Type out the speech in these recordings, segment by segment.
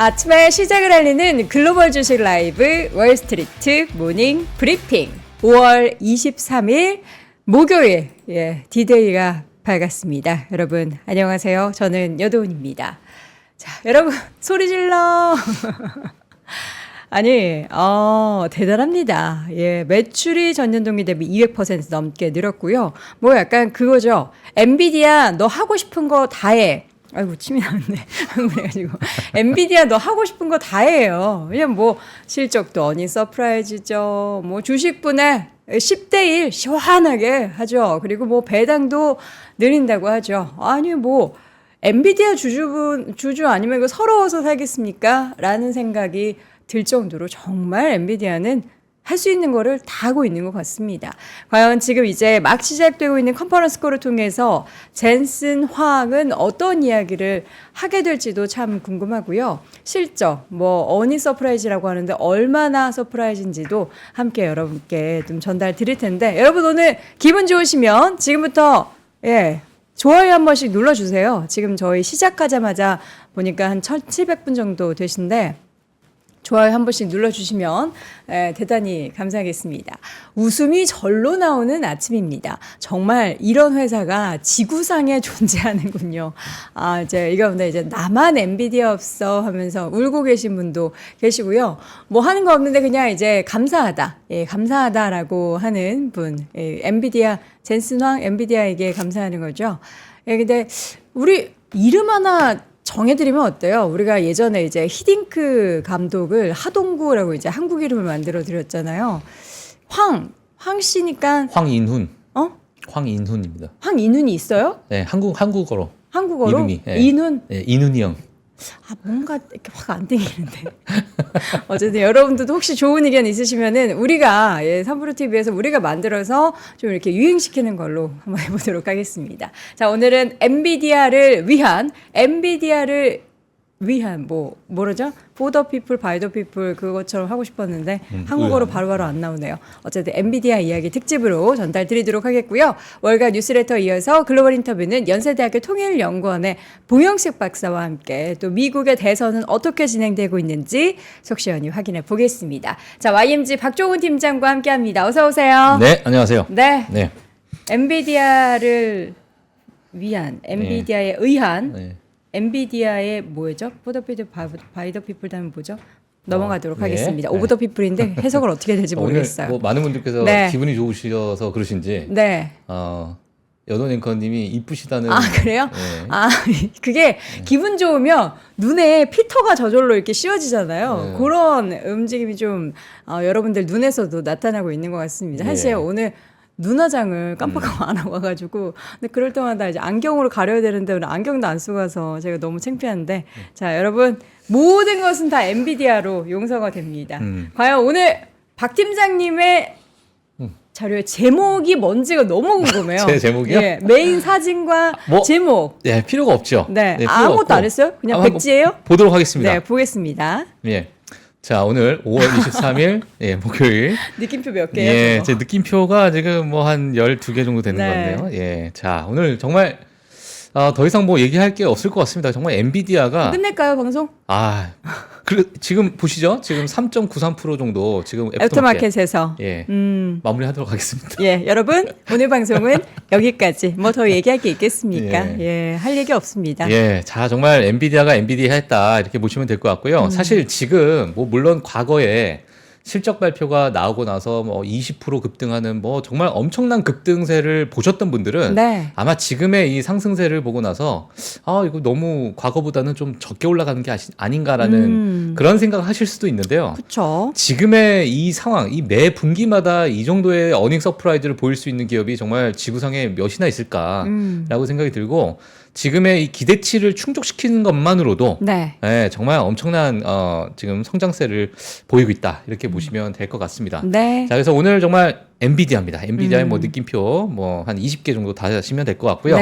아침에 시작을 알리는 글로벌 주식 라이브 월스트리트 모닝 브리핑 5월 23일 목요일 D-Day가 밝았습니다. 여러분 안녕하세요. 저는 여도훈입니다. 자, 여러분 소리 질러. 아니, 대단합니다. 예, 매출이 전년 동기 대비 200% 넘게 늘었고요. 뭐 약간 그거죠. 엔비디아 너 하고 싶은 거 다 해. 아이고 침이 나왔네. 그래가지고 엔비디아 너 하고 싶은 거 다 해요. 그냥 뭐 실적도 어니 서프라이즈죠. 뭐 주식분해 10대 1 시원하게 하죠. 그리고 뭐 배당도 늘린다고 하죠. 아니 뭐 엔비디아 주주 아니면 이거 서러워서 살겠습니까? 라는 생각이 들 정도로 정말 엔비디아는 할 수 있는 거를 다 하고 있는 것 같습니다. 과연 지금 이제 막 시작되고 있는 컨퍼런스 콜을 통해서 젠슨 화학은 어떤 이야기를 하게 될지도 참 궁금하고요. 실적, 뭐 어니 서프라이즈라고 하는데 얼마나 서프라이즈인지도 함께 여러분께 좀 전달 드릴 텐데 여러분 오늘 기분 좋으시면 지금부터 좋아요 한 번씩 눌러주세요. 지금 저희 시작하자마자 보니까 한 1,700분 정도 되신데 좋아요 한 번씩 눌러주시면 대단히 감사하겠습니다. 웃음이 절로 나오는 아침입니다. 정말 이런 회사가 지구상에 존재하는군요. 이제 이 가운데 이제 나만 엔비디아 없어 하면서 울고 계신 분도 계시고요. 뭐 하는 거 없는데 그냥 이제 감사하다. 감사하다라고 하는 분. 엔비디아, 젠슨 황 엔비디아에게 감사하는 거죠. 근데 우리 이름 하나 정해드리면 어때요? 우리가 예전에 이제 히딩크 감독을 하동구라고 이제 한국 이름을 만들어 드렸잖아요. 황 씨니까 황인훈. 황인훈입니다. 황인훈이 있어요? 네, 한국어로. 한국어로? 이름이. 네. 인훈? 네, 인훈이 형. 뭔가 이렇게 확 안 땡기는데. 어쨌든 여러분들도 혹시 좋은 의견 있으시면은 우리가 삼프로 TV에서 우리가 만들어서 좀 이렇게 유행시키는 걸로 한번 해보도록 하겠습니다. 자, 오늘은 엔비디아를 위한 뭐라죠? For the people, by the people 그것처럼 하고 싶었는데 한국어로 바로바로 안 나오네요. 어쨌든 엔비디아 이야기 특집으로 전달 드리도록 하겠고요. 월간 뉴스레터 이어서 글로벌 인터뷰는 연세대학교 통일연구원의 봉영식 박사와 함께 또 미국의 대선은 어떻게 진행되고 있는지 속 시원히 확인해 보겠습니다. 자, YMG 박종훈 팀장과 함께합니다. 어서 오세요. 네, 안녕하세요. 네. 엔비디아를 위한, 엔비디아에 의한 엔비디아의 뭐죠? For the people, by the people 다음에 뭐죠? 넘어가도록 하겠습니다. 오브 더 피플인데 해석을 어떻게 될지 모르겠어요. 오늘 뭐 많은 분들께서 기분이 좋으셔서 그러신지 여돈 앵커님이 이쁘시다는. 그래요? 그게 기분 좋으면 눈에 피터가 저절로 이렇게 씌워지잖아요. 그런 움직임이 좀 여러분들 눈에서도 나타나고 있는 것 같습니다. 사실 오늘 눈화장을 깜빡하고 안 하고 와가지고 근데 그럴 때마다 이제 안경으로 가려야 되는데 오늘 안경도 안 쓰고 와서 제가 너무 창피한데 자, 여러분 모든 것은 다 엔비디아로 용서가 됩니다. 과연 오늘 박 팀장님의 자료의 제목이 뭔지가 너무 궁금해요. 제 제목이요? 메인 사진과 제목. 필요가 없죠. 아무것도 없고. 안 했어요? 그냥 백지예요? 보도록 하겠습니다. 네, 보겠습니다. 자, 오늘 5월 23일 목요일. 느낌표 몇 개예요? 제 느낌표가 지금 뭐 한 12개 정도 되는 건데요. 자, 오늘 정말 더 이상 뭐 얘기할 게 없을 것 같습니다. 정말 엔비디아가 끝낼까요, 방송? 지금 보시죠. 지금 3.93% 정도 지금 애프터마켓에서 마무리하도록 하겠습니다. 여러분 오늘 방송은 여기까지. 뭐 더 얘기할 게 있겠습니까? 할 얘기 없습니다. 자, 정말 엔비디아가 엔비디아 했다 이렇게 보시면 될 것 같고요. 사실 지금 뭐 물론 과거에 실적 발표가 나오고 나서 뭐 20% 급등하는 뭐 정말 엄청난 급등세를 보셨던 분들은 아마 지금의 이 상승세를 보고 나서 이거 너무 과거보다는 좀 적게 올라가는 게 아닌가라는 그런 생각을 하실 수도 있는데요. 그쵸. 지금의 이 상황, 이 매 분기마다 이 정도의 어닝 서프라이즈를 보일 수 있는 기업이 정말 지구상에 몇이나 있을까라고 생각이 들고 지금의 이 기대치를 충족시키는 것만으로도 정말 엄청난 지금 성장세를 보이고 있다 이렇게 보시면 될 것 같습니다. 자, 그래서 오늘 정말 엔비디아입니다. 엔비디아의 뭐 느낌표 뭐 한 20개 정도 다시면 될 것 같고요.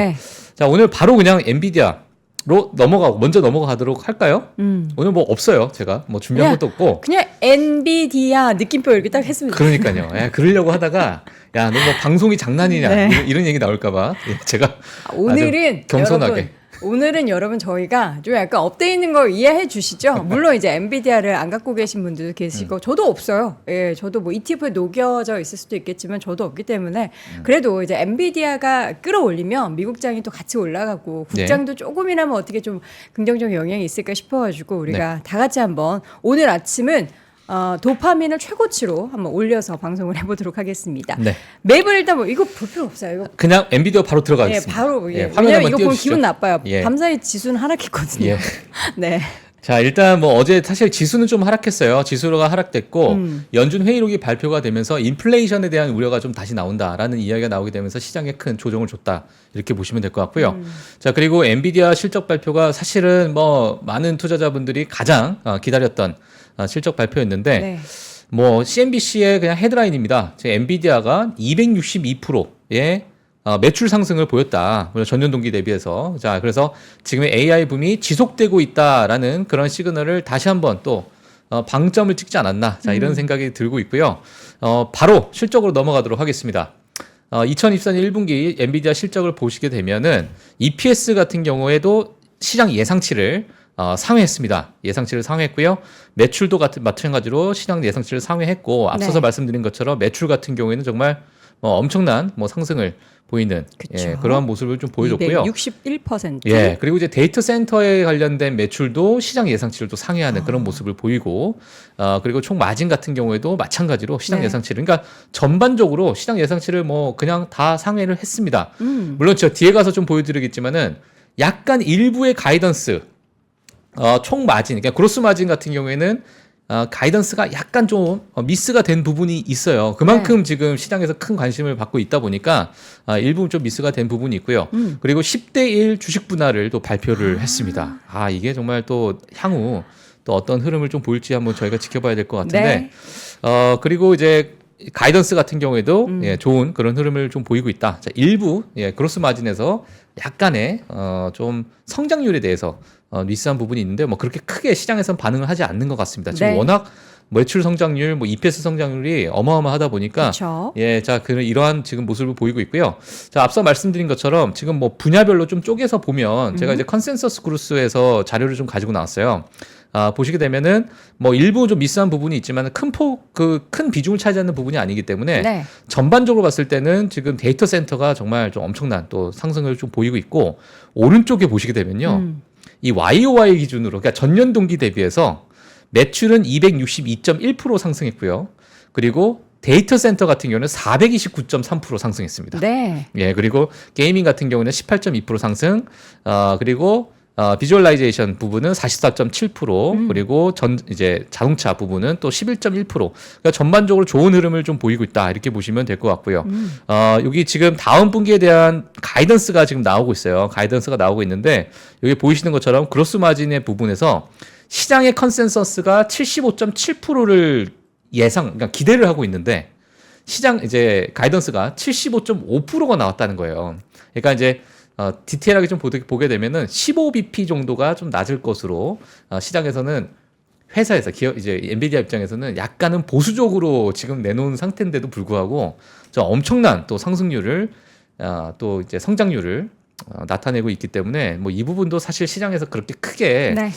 자, 오늘 바로 그냥 엔비디아로 먼저 넘어가도록 할까요? 오늘 뭐 없어요. 제가 뭐 준비한 것도 없고 그냥 엔비디아 느낌표 이렇게 딱 했습니다. 그러니까요. 그러려고 하다가 너 뭐 방송이 장난이냐 이런 얘기 나올까봐 제가 오늘은 겸손하게 오늘은 여러분 저희가 좀 약간 업돼 있는 걸 이해해 주시죠? 물론 이제 엔비디아를 안 갖고 계신 분들도 계시고 저도 없어요. 예, 저도 뭐 ETF에 녹여져 있을 수도 있겠지만 저도 없기 때문에 그래도 이제 엔비디아가 끌어올리면 미국장이 또 같이 올라가고 국장도 조금이나마 어떻게 좀 긍정적 영향이 있을까 싶어가지고 우리가 다 같이 한번 오늘 아침은 도파민을 최고치로 한번 올려서 방송을 해보도록 하겠습니다. 네. 맵을 일단 뭐 이거 볼 필요 없어요. 이거 그냥 엔비디아 바로 들어가겠습니다. 예, 바로 예, 화면 왜냐면 한번 이거 보면 띄워주시죠. 기분 나빠요. 예. 밤사이 지수는 하락했거든요. 예. 네. 자, 일단 뭐 어제 사실 지수는 좀 하락했어요. 지수가 하락됐고 연준 회의록이 발표가 되면서 인플레이션에 대한 우려가 좀 다시 나온다라는 이야기가 나오게 되면서 시장에 큰 조정을 줬다. 이렇게 보시면 될 것 같고요. 자, 그리고 엔비디아 실적 발표가 사실은 뭐 많은 투자자분들이 가장 기다렸던 실적 발표였는데 네. 뭐 CNBC의 그냥 헤드라인입니다. 엔비디아가 262%의 매출 상승을 보였다. 전년 동기 대비해서. 자, 그래서 지금의 AI 붐이 지속되고 있다라는 그런 시그널을 다시 한번 또 방점을 찍지 않았나. 자, 이런 생각이 들고 있고요. 바로 실적으로 넘어가도록 하겠습니다. 2024년 1분기 엔비디아 실적을 보시게 되면은 EPS 같은 경우에도 시장 예상치를 상회했습니다. 예상치를 상회했고요. 매출도 마찬가지로 시장 예상치를 상회했고 앞서서 네. 말씀드린 것처럼 매출 같은 경우에는 정말 엄청난 상승을 보이는 예, 그러한 모습을 좀 보여줬고요. 261%. 예, 그리고 이제 데이터 센터에 관련된 매출도 시장 예상치를 또 상회하는 그런 모습을 보이고, 그리고 총 마진 같은 경우에도 마찬가지로 시장 네. 예상치를, 그러니까 전반적으로 시장 예상치를 뭐 그냥 다 상회를 했습니다. 물론 저 뒤에 가서 좀 보여드리겠지만은 약간 일부의 가이던스, 총 마진, 그러니까 그로스 마진 같은 경우에는 가이던스가 약간 좀 미스가 된 부분이 있어요. 그만큼 네. 지금 시장에서 큰 관심을 받고 있다 보니까 일부 좀 미스가 된 부분이 있고요. 그리고 10대1 주식 분할을 또 발표를 했습니다. 이게 정말 또 향후 또 어떤 흐름을 좀 보일지 한번 저희가 지켜봐야 될 것 같은데, 네. 그리고 이제 가이던스 같은 경우에도 예, 좋은 그런 흐름을 좀 보이고 있다. 자, 일부 그로스 마진에서 약간의 좀 성장률에 대해서 미스한 부분이 있는데 뭐 그렇게 크게 시장에선 반응을 하지 않는 것 같습니다. 지금 네. 워낙 매출 성장률, 뭐 EPS 성장률이 어마어마하다 보니까 그쵸. 예, 자, 이러한 지금 모습을 보이고 있고요. 자, 앞서 말씀드린 것처럼 지금 뭐 분야별로 좀 쪼개서 보면 제가 이제 컨센서스 그루스에서 자료를 좀 가지고 나왔어요. 보시게 되면은 뭐 일부 좀 미스한 부분이 있지만 큰 비중을 차지하는 부분이 아니기 때문에 네. 전반적으로 봤을 때는 지금 데이터 센터가 정말 좀 엄청난 또 상승을 좀 보이고 있고, 오른쪽에 보시게 되면요. 이 YOY 기준으로, 그러니까 전년 동기 대비해서 매출은 262.1% 상승했고요. 그리고 데이터 센터 같은 경우는 429.3% 상승했습니다. 네. 예, 그리고 게이밍 같은 경우는 18.2% 상승, 그리고 비주얼라이제이션 부분은 44.7%, 그리고 이제 자동차 부분은 또 11.1%. 그러니까 전반적으로 좋은 흐름을 좀 보이고 있다. 이렇게 보시면 될 것 같고요. 여기 지금 다음 분기에 대한 가이던스가 지금 나오고 있어요. 가이던스가 나오고 있는데, 여기 보이시는 것처럼 그로스 마진의 부분에서 시장의 컨센서스가 75.7%를 그러니까 기대를 하고 있는데, 시장 이제 가이던스가 75.5%가 나왔다는 거예요. 그러니까 이제 디테일하게 좀 보게 되면은 15bp 정도가 좀 낮을 것으로 시장에서는, 회사에서 이제 엔비디아 입장에서는 약간은 보수적으로 지금 내놓은 상태인데도 불구하고 저 엄청난 또 상승률을 또 이제 성장률을 나타내고 있기 때문에 뭐 이 부분도 사실 시장에서 그렇게 크게 네.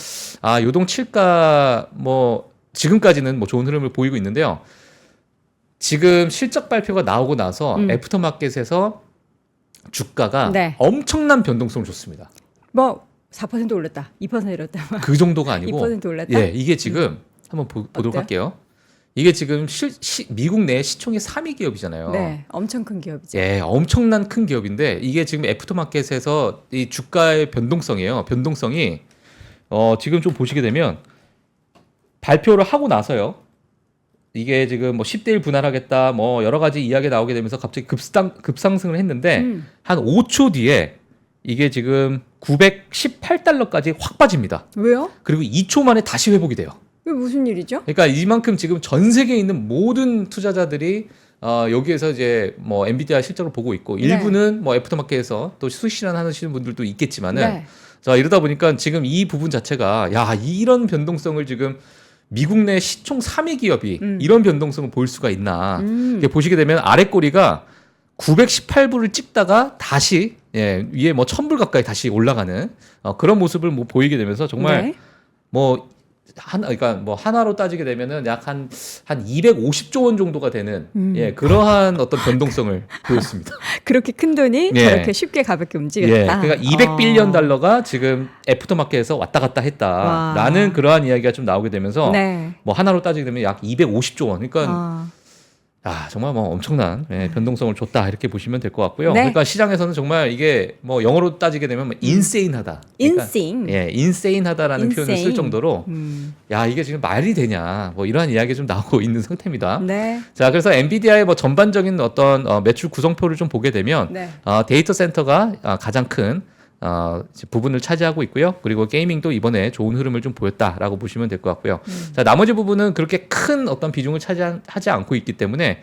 요동칠까 뭐 지금까지는 뭐 좋은 흐름을 보이고 있는데요. 지금 실적 발표가 나오고 나서 애프터마켓에서 주가가 네. 엄청난 변동성을 줬습니다. 뭐 4% 올랐다. 2% 올랐다. 그 정도가 아니고 2% 올랐다. 예, 이게 지금 한번 보도록 어때요? 할게요. 이게 지금 미국 내 시총의 3위 기업이잖아요. 네. 엄청 큰 기업이죠. 예, 엄청난 큰 기업인데 이게 지금 애프터마켓에서 이 주가의 변동성이에요. 변동성이 지금 좀 보시게 되면 발표를 하고 나서요. 이게 지금 뭐 10대1 분할하겠다 뭐 여러 가지 이야기가 나오게 되면서 갑자기 급상승을 했는데 한 5초 뒤에 이게 지금 918달러까지 확 빠집니다. 왜요? 그리고 2초 만에 다시 회복이 돼요. 이게 무슨 일이죠? 그러니까 이만큼 지금 전 세계에 있는 모든 투자자들이 여기에서 이제 뭐 엔비디아 실적을 보고 있고, 일부는 뭐 애프터마켓에서 또 수익실현 하시는 분들도 있겠지만은, 네. 자, 이러다 보니까 지금 이 부분 자체가 이런 변동성을 지금 미국 내 시총 3위 기업이 이런 변동성을 보일 수가 있나. 이렇게 보시게 되면 아래 꼬리가 918불을 찍다가 다시 예, 위에 뭐 1,000불 가까이 다시 올라가는 그런 모습을 뭐 보이게 되면서 정말 네. 뭐 그러니까 뭐 하나로 따지게 되면은 약 한 250조 원 정도가 되는 예, 그러한 어떤 변동성을 보였습니다. 그렇게 큰 돈이 예. 저렇게 쉽게 가볍게 예, 움직였다. 그러니까 200빌리언 달러가 지금 애프터마켓에서 왔다 갔다 했다라는 와. 그러한 이야기가 좀 나오게 되면서 네. 뭐 하나로 따지게 되면 약 250조 원. 그러니까 정말 뭐 엄청난 변동성을 줬다 이렇게 보시면 될 것 같고요. 네. 그러니까 시장에서는 정말 이게 뭐 영어로 따지게 되면 뭐 인세인하다. 그러니까 인생. 예, 인세인하다라는 표현을 쓸 인세인. 정도로 야 이게 지금 말이 되냐 뭐 이러한 이야기가 좀 나오고 있는 상태입니다. 네. 자 그래서 엔비디아의 뭐 전반적인 어떤 매출 구성표를 좀 보게 되면 네. 데이터 센터가 가장 큰 부분을 차지하고 있고요. 그리고 게이밍도 이번에 좋은 흐름을 좀 보였다라고 보시면 될 것 같고요. 자, 나머지 부분은 그렇게 큰 어떤 비중을 차지하지 않고 있기 때문에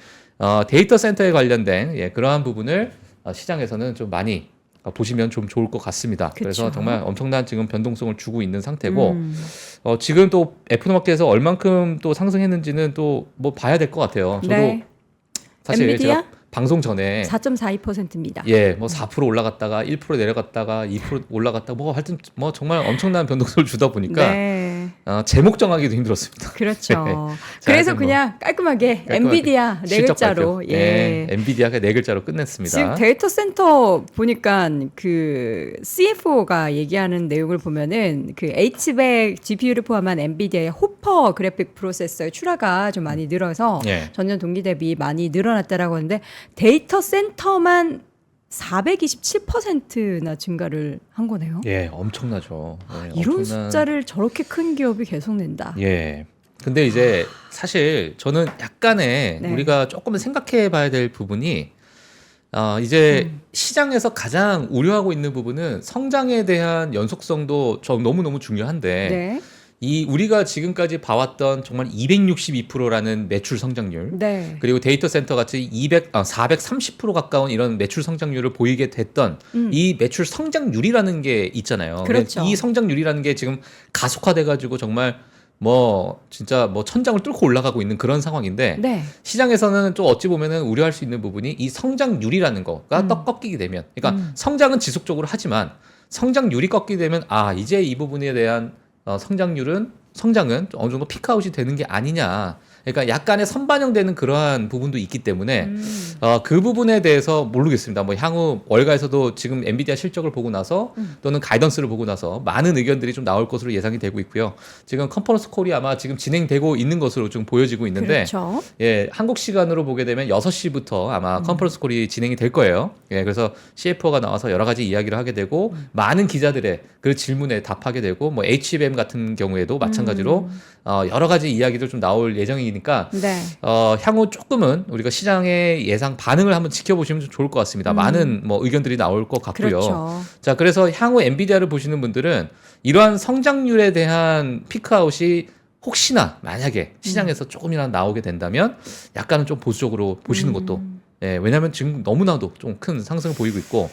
데이터 센터에 관련된 그러한 부분을 시장에서는 좀 많이 보시면 좀 좋을 것 같습니다. 그쵸. 그래서 정말 엄청난 지금 변동성을 주고 있는 상태고 지금 또 애프터마켓에서 얼만큼 또 상승했는지는 또 뭐 봐야 될 것 같아요. 저도 네. 사실 엔비디아? 제가 방송 전에 4.42%입니다. 예, 뭐 4% 올라갔다가 1% 내려갔다가 2% 올라갔다가 뭐 하여튼 뭐 정말 엄청난 변동성을 주다 보니까 네. 제목 정하기도 힘들었습니다. 그렇죠. 네. 그래서 하여튼 뭐 그냥 깔끔하게 엔비디아 네 실적 글자로 발표. 예, 엔비디아가 네 글자로 끝냈습니다. 지금 데이터 센터 보니까 그 CFO가 얘기하는 내용을 보면은 그 H100 GPU를 포함한 엔비디아의 호퍼 그래픽 프로세서의 출하가 좀 많이 늘어서 예. 전년 동기 대비 많이 늘어났다라고 하는데 데이터 센터만 427%나 증가를 한 거네요. 예, 엄청나죠. 예, 이런 엄청난- 숫자를 저렇게 큰 기업이 계속 낸다. 예. 근데 이제 사실 저는 약간의 네. 우리가 조금 생각해 봐야 될 부분이 이제 시장에서 가장 우려하고 있는 부분은 성장에 대한 연속성도 너무너무 중요한데 네. 이 우리가 지금까지 봐왔던 정말 262%라는 매출 성장률 네. 그리고 데이터 센터 같이 430% 가까운 이런 매출 성장률을 보이게 됐던 이 매출 성장률이라는 게 있잖아요. 그렇죠. 이 성장률이라는 게 지금 가속화돼 가지고 정말 뭐 진짜 뭐 천장을 뚫고 올라가고 있는 그런 상황인데 네. 시장에서는 좀 어찌 보면은 우려할 수 있는 부분이 이 성장률이라는 거가 떡 꺾이게 되면 그러니까 성장은 지속적으로 하지만 성장률이 꺾이게 되면 이제 이 부분에 대한 성장은 어느 정도 피크아웃이 되는 게 아니냐. 그러니까 약간의 선반영되는 그러한 부분도 있기 때문에 그 부분에 대해서 모르겠습니다. 뭐 향후 월가에서도 지금 엔비디아 실적을 보고 나서 또는 가이던스를 보고 나서 많은 의견들이 좀 나올 것으로 예상이 되고 있고요. 지금 컨퍼런스 콜이 아마 지금 진행되고 있는 것으로 좀 보여지고 있는데 그렇죠. 예, 한국 시간으로 보게 되면 6시부터 아마 컨퍼런스 콜이 진행이 될 거예요. 예, 그래서 CFO가 나와서 여러 가지 이야기를 하게 되고 많은 기자들의 그 질문에 답하게 되고 뭐 HBM 같은 경우에도 마찬가지로 여러 가지 이야기도 좀 나올 예정이니까 네. 향후 조금은 우리가 시장의 예상 반응을 한번 지켜보시면 좀 좋을 것 같습니다. 많은 뭐 의견들이 나올 것 같고요. 그렇죠. 자, 그래서 향후 엔비디아를 보시는 분들은 이러한 성장률에 대한 피크아웃이 혹시나 만약에 시장에서 조금이라도 나오게 된다면 약간은 좀 보수적으로 보시는 것도 예, 왜냐하면 지금 너무나도 좀 큰 상승을 보이고 있고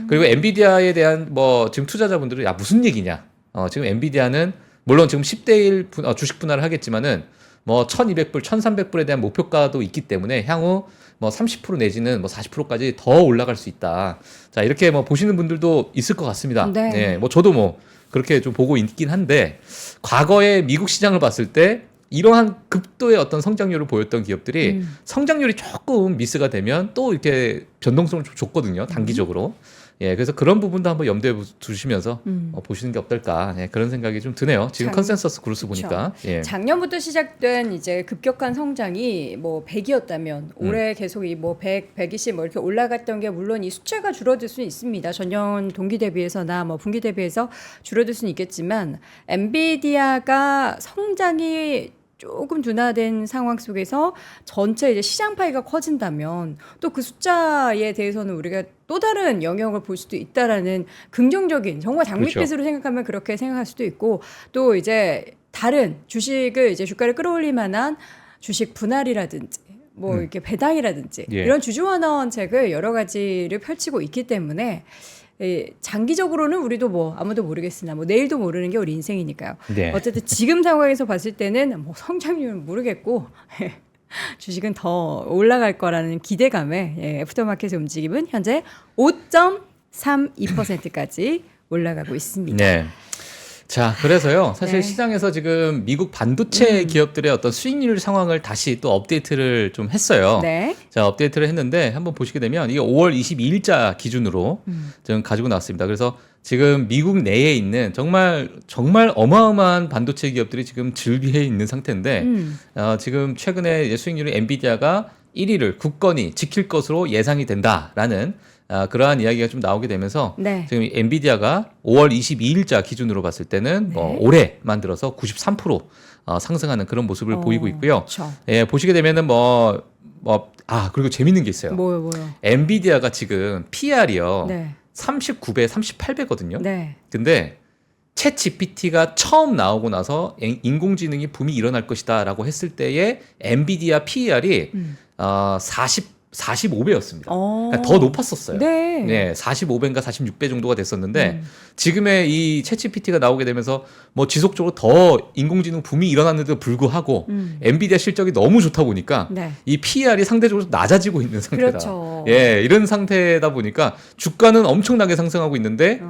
그리고 엔비디아에 대한 뭐 지금 투자자분들은 야 무슨 얘기냐 지금 엔비디아는 물론 지금 10대1 주식 분할을 하겠지만은 뭐 1,200불, 1,300불에 대한 목표가도 있기 때문에 향후 뭐 30% 내지는 뭐 40%까지 더 올라갈 수 있다. 자, 이렇게 뭐 보시는 분들도 있을 것 같습니다. 네. 예, 뭐 저도 뭐 그렇게 좀 보고 있긴 한데 과거에 미국 시장을 봤을 때 이러한 급도의 어떤 성장률을 보였던 기업들이 성장률이 조금 미스가 되면 또 이렇게 변동성을 좀 줬거든요. 단기적으로. 예, 그래서 그런 부분도 한번 염두에 두시면서 보시는 게 어떨까 그런 생각이 좀 드네요. 지금 컨센서스 그루스 보니까. 예. 작년부터 시작된 이제 급격한 성장이 뭐 100이었다면 올해 계속 이 뭐 100, 120 뭐 이렇게 올라갔던 게 물론 이 숫자가 줄어들 수는 있습니다. 전년 동기 대비해서나 뭐 분기 대비해서 줄어들 수는 있겠지만 엔비디아가 성장이 조금 둔화된 상황 속에서 전체 이제 시장 파이가 커진다면 또 그 숫자에 대해서는 우리가 또 다른 영역을 볼 수도 있다라는 긍정적인 정말 장밋빛으로 생각하면 그렇게 생각할 수도 있고 또 이제 다른 주식을 이제 주가를 끌어올릴 만한 주식 분할이라든지 뭐 이렇게 배당이라든지 예. 이런 주주환원책을 여러 가지를 펼치고 있기 때문에 장기적으로는 우리도 뭐 아무도 모르겠으나 뭐 내일도 모르는 게 우리 인생이니까요. 네. 어쨌든 지금 상황에서 봤을 때는 뭐 성장률은 모르겠고 주식은 더 올라갈 거라는 기대감에 애프터마켓의 움직임은 현재 0.32%까지 올라가고 있습니다. 네. 자, 그래서요. 사실 네. 시장에서 지금 미국 반도체 기업들의 어떤 수익률 상황을 다시 또 업데이트를 좀 했어요. 네. 자, 업데이트를 했는데 한번 보시게 되면 이게 5월 22일자 기준으로 지금 가지고 나왔습니다. 그래서 지금 미국 내에 있는 정말 어마어마한 반도체 기업들이 지금 즐비해 있는 상태인데 지금 최근에 이제 수익률이 엔비디아가 1위를 굳건히 지킬 것으로 예상이 된다라는 그러한 이야기가 좀 나오게 되면서 네. 지금 엔비디아가 5월 22일자 기준으로 봤을 때는 뭐 네. 올해만 들어서 93% 상승하는 그런 모습을 보이고 있고요. 그렇죠. 예, 보시게 되면은 그리고 재밌는 게 있어요. 뭐요? 엔비디아가 지금 PR이요. 네. 39배, 38배거든요. 네. 근데 챗 GPT가 처음 나오고 나서 인공지능이 붐이 일어날 것이다라고 했을 때의 엔비디아 PER이 45배였습니다. 그러니까 더 높았었어요. 네. 네, 45배인가 46배 정도가 됐었는데 지금의 이 챗GPT가 나오게 되면서 뭐 지속적으로 더 인공지능 붐이 일어났는데도 불구하고 엔비디아 실적이 너무 좋다 보니까 네. 이 PER이 상대적으로 낮아지고 있는 상태다. 그렇죠. 예, 이런 상태다 보니까 주가는 엄청나게 상승하고 있는데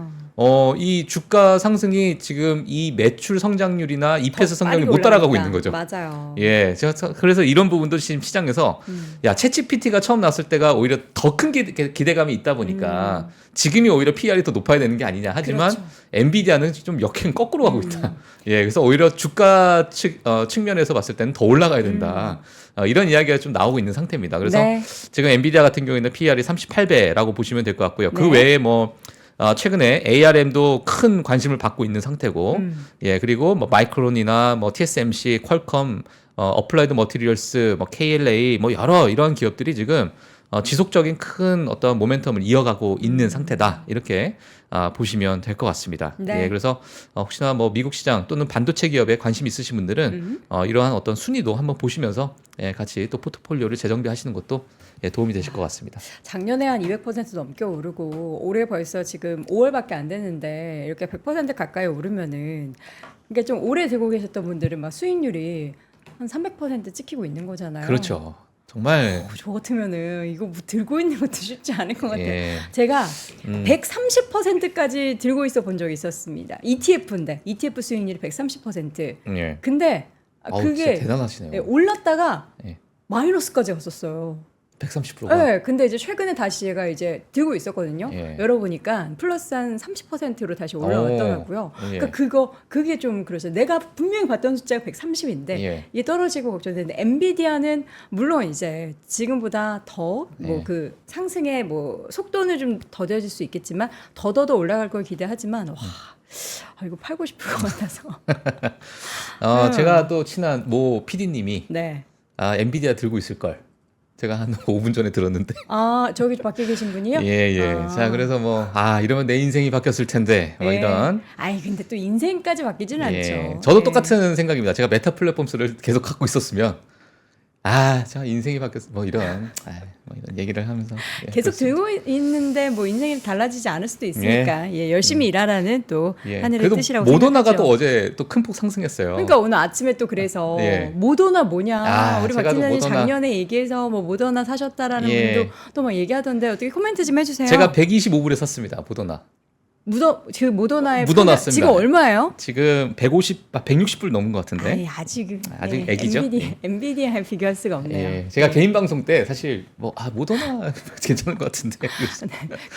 이 주가 상승이 지금 이 매출 성장률이나 EPS 성장률이 못 따라가고 있는 거죠. 맞아요. 예, 제가 그래서 이런 부분도 지금 시장에서 야, 챗GPT가 처음 나왔을 때가 오히려 더 큰 기대감이 있다 보니까 지금이 오히려 PR이 더 높아야 되는 게 아니냐 하지만 그렇죠. 엔비디아는 좀 역행 거꾸로 가고 있다. 예, 그래서 오히려 주가 측면에서 봤을 때는 더 올라가야 된다. 이런 이야기가 좀 나오고 있는 상태입니다. 그래서 네. 지금 엔비디아 같은 경우에는 PR이 38배라고 보시면 될 것 같고요. 그 네. 외에 최근에 ARM도 큰 관심을 받고 있는 상태고, 예, 그리고 뭐 마이크론이나 뭐 TSMC, 퀄컴, 어플라이드 머티리얼스, 뭐 KLA, 뭐 여러 이런 기업들이 지금 지속적인 큰 어떤 모멘텀을 이어가고 있는 상태다. 이렇게 보시면 될 것 같습니다. 네. 예, 그래서 혹시나 뭐 미국 시장 또는 반도체 기업에 관심 있으신 분들은 이러한 어떤 순위도 한번 보시면서 예, 같이 또 포트폴리오를 재정비하시는 것도 예, 도움이 되실 것 같습니다. 작년에 한 200% 넘게 오르고 올해 벌써 지금 5월밖에 안 됐는데 이렇게 100% 가까이 오르면은 그러니까 좀 오래 들고 계셨던 분들은 막 수익률이 한 300% 찍히고 있는 거잖아요. 그렇죠. 정말 저 같으면은 이거 뭐 들고 있는 것도 쉽지 않을 것 같아요. 예. 제가 130%까지 들고 있어 본 적이 있었습니다. ETF인데 ETF 수익률이 130%. 예. 근데 진짜 그게 대단하시네요. 예, 올랐다가 예. 마이너스까지 갔었어요. 130%가. 네, 근데 이제 최근에 다시 얘가 이제 들고 있었거든요. 예. 열어보니까 플러스 한 30%로 다시 올라왔더라고요. 예. 그러니까 그게 좀 그렇죠. 내가 분명히 봤던 숫자가 130인데 예. 이게 떨어지고 걱정되는데 엔비디아는 물론 이제 지금보다 더 뭐 예. 그 상승의 뭐 속도는 좀 더뎌질 수 있겠지만 더더더 올라갈 걸 기대하지만 와. 이거 팔고 싶을 것 같아서. 제가 또 친한 모 PD님이 네. 엔비디아 들고 있을 걸. 제가 한 5분 전에 들었는데. 저기 밖에 계신 분이요? 예. 자, 그래서 이러면 내 인생이 바뀌었을 텐데. 네. 이런. 근데 또 인생까지 바뀌지는 예. 않죠. 저도 네. 똑같은 생각입니다. 제가 메타 플랫폼스를 계속 갖고 있었으면 자, 인생이 바뀌었어. 이런 얘기를 하면서. 예, 계속 그렇습니다. 들고 있는데 뭐 인생이 달라지지 않을 수도 있으니까 열심히 일하라는 또 예. 하늘의 그래도 뜻이라고 모더나가 생각하죠. 또 어제 또 큰 폭 상승했어요. 그러니까 오늘 아침에 또 그래서 예. 모더나 뭐냐 우리 박 제가 또 팀장님 모더나. 작년에 얘기해서 뭐 모더나 사셨다라는 예. 분도 또 막 얘기하던데 어떻게 코멘트 좀 해주세요. 제가 125불에 샀습니다. 모더나. 그 모더나의 묻어놨습니다. 지금 얼마예요? 지금 160불 넘은 것 같은데. 아직은 아직 애기죠? 엔비디아에 비교할 수가 없네요. 예, 제가 개인 방송 때 사실 모더나 괜찮은 것 같은데. 그래서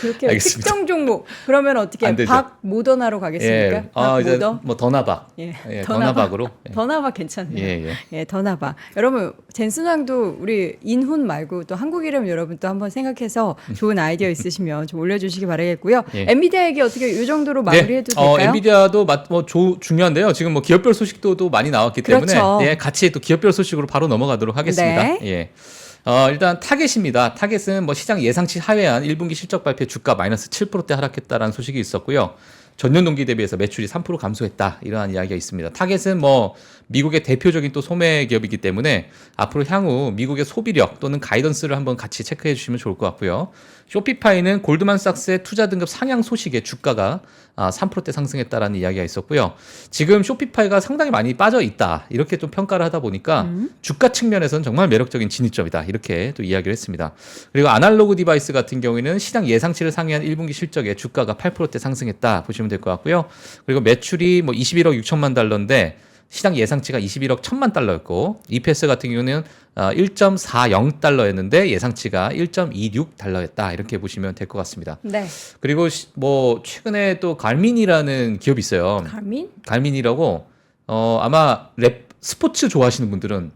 그렇게 알겠습니다. 특정 종목 그러면 어떻게 안 되죠. 박 모더나로 가겠습니까? 예, 박 이제 모더? 뭐 더나박. 예, 더나박으로. 예. 더나박 괜찮네요. 예. 더나박. 여러분, 젠순왕도 우리 인훈 말고 또 한국 이름 여러분 또 한번 생각해서 좋은 아이디어 있으시면 좀 올려주시기 바라겠고요. 예. 엔비디아 얘기 어떻게 이 정도로 마무리해도 될까요? 엔비디아도 중요한데요. 지금 뭐 기업별 소식도 또 많이 나왔기 때문에 그렇죠. 예, 같이 또 기업별 소식으로 바로 넘어가도록 하겠습니다. 네. 예. 일단 타겟입니다. 타겟은 뭐 시장 예상치 하회한 1분기 실적 발표 주가 마이너스 7%대 하락했다라는 소식이 있었고요. 전년 동기 대비해서 매출이 3% 감소했다. 이러한 이야기가 있습니다. 타겟은 뭐 미국의 대표적인 또 소매 기업이기 때문에 앞으로 향후 미국의 소비력 또는 가이던스를 한번 같이 체크해 주시면 좋을 것 같고요. 쇼피파이는 골드만삭스의 투자 등급 상향 소식에 주가가 3%대 상승했다라는 이야기가 있었고요. 지금 쇼피파이가 상당히 많이 빠져 있다. 이렇게 좀 평가를 하다 보니까 주가 측면에서는 정말 매력적인 진입점이다. 이렇게 또 이야기를 했습니다. 그리고 아날로그 디바이스 같은 경우에는 시장 예상치를 상회한 1분기 실적에 주가가 8%대 상승했다 보시면 될 것 같고요. 그리고 매출이 뭐 21억 6천만 달러인데 시장 예상치가 21억 1천만 달러였고 EPS 같은 경우는 1.40달러였는데 예상치가 1.26달러였다. 이렇게 보시면 될 것 같습니다. 네. 그리고 뭐 최근에 또 갈민이라는 기업이 있어요. 갈민? 갈민이라고 아마 랩 스포츠 좋아하시는 분들은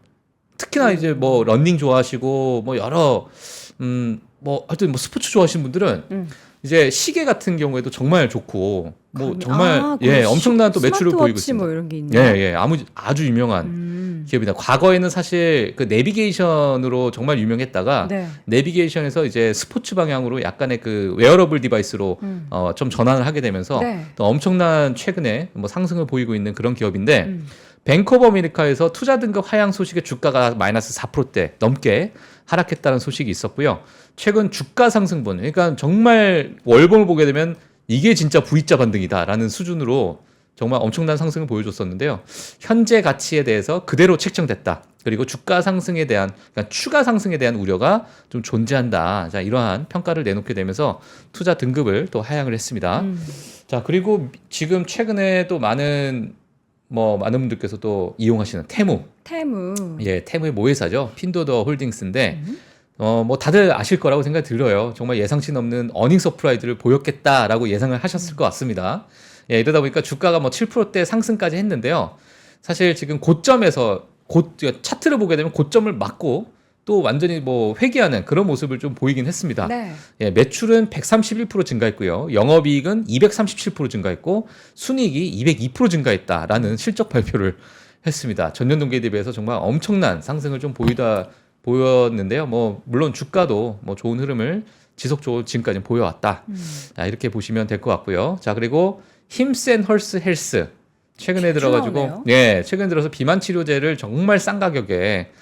특히나 이제 뭐 러닝 좋아하시고 뭐 여러 뭐 하여튼 뭐 스포츠 좋아하시는 분들은 이제 시계 같은 경우에도 정말 좋고 뭐 정말 엄청난 또 매출을 보이고 있습니다. 뭐 이런 게 있네요. 아주 유명한 기업이다. 과거에는 사실 그 내비게이션으로 정말 유명했다가 네. 내비게이션에서 이제 스포츠 방향으로 약간의 그 웨어러블 디바이스로 좀 전환을 하게 되면서 네. 또 엄청난 최근에 뭐 상승을 보이고 있는 그런 기업인데 뱅크 오브 아메리카에서 투자 등급 하향 소식에 주가가 마이너스 4%대 넘게 하락했다는 소식이 있었고요. 최근 주가 상승분, 그러니까 정말 월봉을 보게 되면 이게 진짜 V자 반등이다라는 수준으로 정말 엄청난 상승을 보여줬었는데요. 현재 가치에 대해서 그대로 책정됐다. 그리고 주가 상승에 대한, 그러니까 추가 상승에 대한 우려가 좀 존재한다. 자, 이러한 평가를 내놓게 되면서 투자 등급을 또 하향을 했습니다. 자, 그리고 지금 최근에 또 많은 분들께서 또 이용하시는 테무. 예, 테무의 모회사죠. 핀도더 홀딩스인데, 뭐 다들 아실 거라고 생각이 들어요. 정말 예상치 넘는 어닝 서프라이즈를 보였겠다라고 예상을 하셨을 것 같습니다. 예, 이러다 보니까 주가가 뭐 7%대 상승까지 했는데요. 사실 지금 고점에서 차트를 보게 되면 고점을 맞고 또 완전히 뭐 회귀하는 그런 모습을 좀 보이긴 했습니다. 네. 예, 매출은 131% 증가했고요. 영업이익은 237% 증가했고 순이익이 202% 증가했다라는 실적 발표를 했습니다. 전년 동기에 대비해서 정말 엄청난 상승을 좀 보였는데요. 뭐 물론 주가도 뭐 좋은 흐름을 지속적으로 지금까지 보여왔다. 자, 이렇게 보시면 될 것 같고요. 자, 그리고 힘센 헐스 헬스 최근에 들어가지고 최근 들어서 비만 치료제를 정말 싼 가격에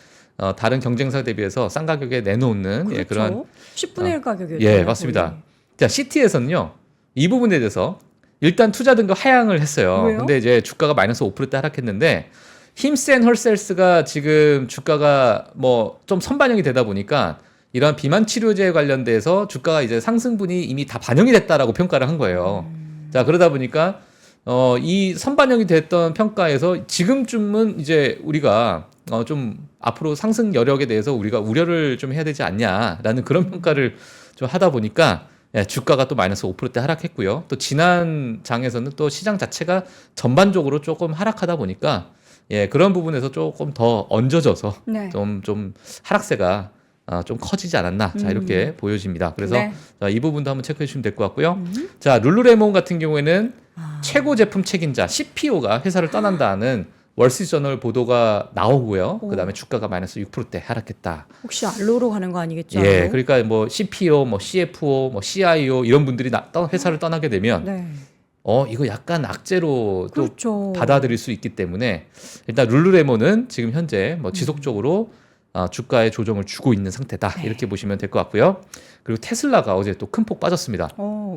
다른 경쟁사 대비해서 싼 가격에 내놓는 그렇죠. 그런 10분의 1 가격이었죠. 예, 맞습니다. 자, 시티에서는요. 이 부분에 대해서 일단 투자 등급 하향을 했어요. 왜요? 근데 이제 주가가 마이너스 5%대 하락했는데 힘센 헐셀스가 지금 주가가 뭐 좀 선반영이 되다 보니까 이러한 비만 치료제에 관련돼서 주가가 이제 상승분이 이미 다 반영이 됐다라고 평가를 한 거예요. 자, 그러다 보니까 이 선반영이 됐던 평가에서 지금쯤은 이제 우리가 좀 앞으로 상승 여력에 대해서 우리가 우려를 좀 해야 되지 않냐라는 그런 평가를 좀 하다 보니까 주가가 또 마이너스 5%대 하락했고요. 또 지난 장에서는 또 시장 자체가 전반적으로 조금 하락하다 보니까 그런 부분에서 조금 더 얹어져서 네. 좀 하락세가 좀 커지지 않았나. 자, 이렇게 보여집니다. 그래서 네. 자, 이 부분도 한번 체크해 주시면 될 것 같고요. 자, 룰루레몬 같은 경우에는 최고 제품 책임자 CPO가 회사를 떠난다는 월스트리트저널 보도가 나오고요. 그다음에 주가가 마이너스 6%대 하락했다. 혹시 알로로 가는 거 아니겠죠? 예, 그러니까 뭐 CPO, 뭐 CFO, 뭐 CIO 이런 분들이 회사를 떠나게 되면 네. 이거 약간 악재로 또 그렇죠. 받아들일 수 있기 때문에 일단 룰루레몬은 지금 현재 뭐 지속적으로 주가의 조정을 주고 있는 상태다. 네. 이렇게 보시면 될 것 같고요. 그리고 테슬라가 어제 또 큰 폭 빠졌습니다.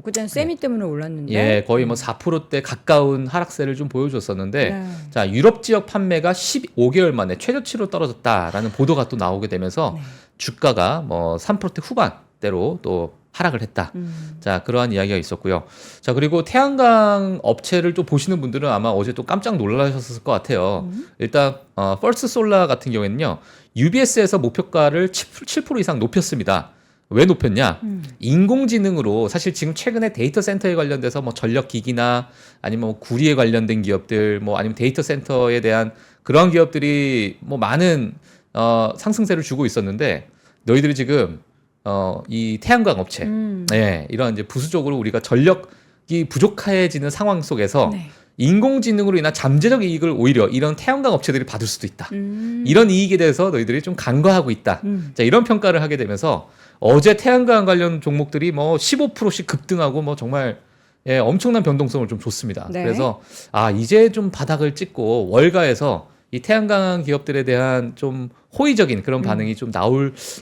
그때는 세미 때문에 올랐는데. 예, 거의 뭐 4%대 가까운 하락세를 좀 보여줬었는데, 네. 자, 유럽 지역 판매가 15개월 만에 최저치로 떨어졌다라는 보도가 또 나오게 되면서 네. 주가가 뭐 3%대 후반대로 또 하락을 했다. 자, 그러한 이야기가 있었고요. 자, 그리고 태양광 업체를 또 보시는 분들은 아마 어제 또 깜짝 놀라셨을 것 같아요. 일단 펄스 솔라 같은 경우에는요, UBS에서 목표가를 7% 이상 높였습니다. 왜 높였냐? 인공지능으로 사실 지금 최근에 데이터 센터에 관련돼서 뭐 전력기기나 아니면 뭐 구리에 관련된 기업들, 뭐 아니면 데이터 센터에 대한 그런 기업들이 뭐 많은 상승세를 주고 있었는데 너희들이 지금 이 태양광 업체, 이런 이제 부수적으로 우리가 전력이 부족해지는 상황 속에서 네. 인공지능으로 인한 잠재적 이익을 오히려 이런 태양광 업체들이 받을 수도 있다. 이런 이익에 대해서 너희들이 좀 간과하고 있다. 자, 이런 평가를 하게 되면서 어제 태양광 관련 종목들이 뭐 15%씩 급등하고 뭐 정말 예, 엄청난 변동성을 좀 줬습니다. 네. 그래서 이제 좀 바닥을 찍고 월가에서 이 태양광 기업들에 대한 좀 호의적인 그런 반응이 좀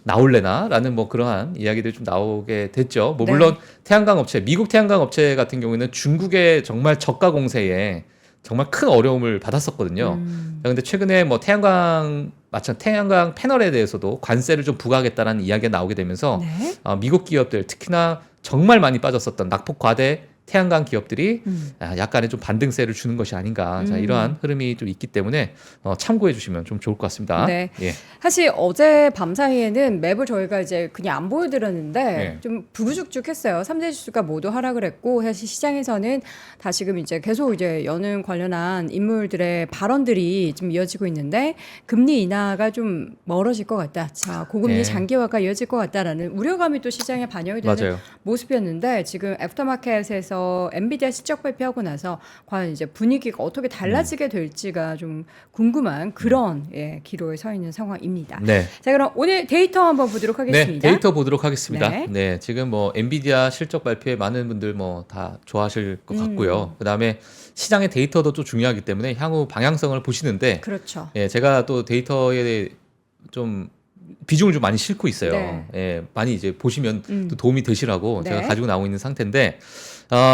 나올래나라는 뭐 그러한 이야기들이 좀 나오게 됐죠. 뭐 네. 물론 태양광 업체, 미국 태양광 업체 같은 경우에는 중국의 정말 저가 공세에 정말 큰 어려움을 받았었거든요. 근데 최근에 뭐 태양광 패널에 대해서도 관세를 좀 부과하겠다는 이야기가 나오게 되면서 네. 미국 기업들 특히나 정말 많이 빠졌었던 낙폭 과대 태양광 기업들이 약간의 좀 반등세를 주는 것이 아닌가. 자, 이러한 흐름이 좀 있기 때문에 참고해 주시면 좀 좋을 것 같습니다. 네. 예. 사실 어제 밤 사이에는 맵을 저희가 이제 그냥 안 보여드렸는데 네. 좀 부구죽죽했어요. 3대 지수가 모두 하락을 했고 사실 시장에서는 다시금 이제 계속 이제 연은 관련한 인물들의 발언들이 좀 이어지고 있는데 금리 인하가 좀 멀어질 것 같다. 자, 고금리 네. 장기화가 이어질 것 같다라는 우려감이 또 시장에 반영이 되는 맞아요. 모습이었는데 지금 애프터마켓에서 엔비디아 실적 발표하고 나서 과연 이제 분위기가 어떻게 달라지게 될지가 좀 궁금한 그런 기로에 서 있는 상황입니다. 네. 자, 그럼 오늘 데이터 한번 보도록 하겠습니다. 네, 데이터 보도록 하겠습니다. 네. 네, 지금 뭐 엔비디아 실적 발표에 많은 분들 뭐 다 좋아하실 것 같고요. 그다음에 시장의 데이터도 또 중요하기 때문에 향후 방향성을 보시는데 그렇죠. 예, 제가 또 데이터에 좀 비중을 좀 많이 싣고 있어요. 네. 예, 많이 이제 보시면 또 도움이 되시라고 네. 제가 가지고 나오고 있는 상태인데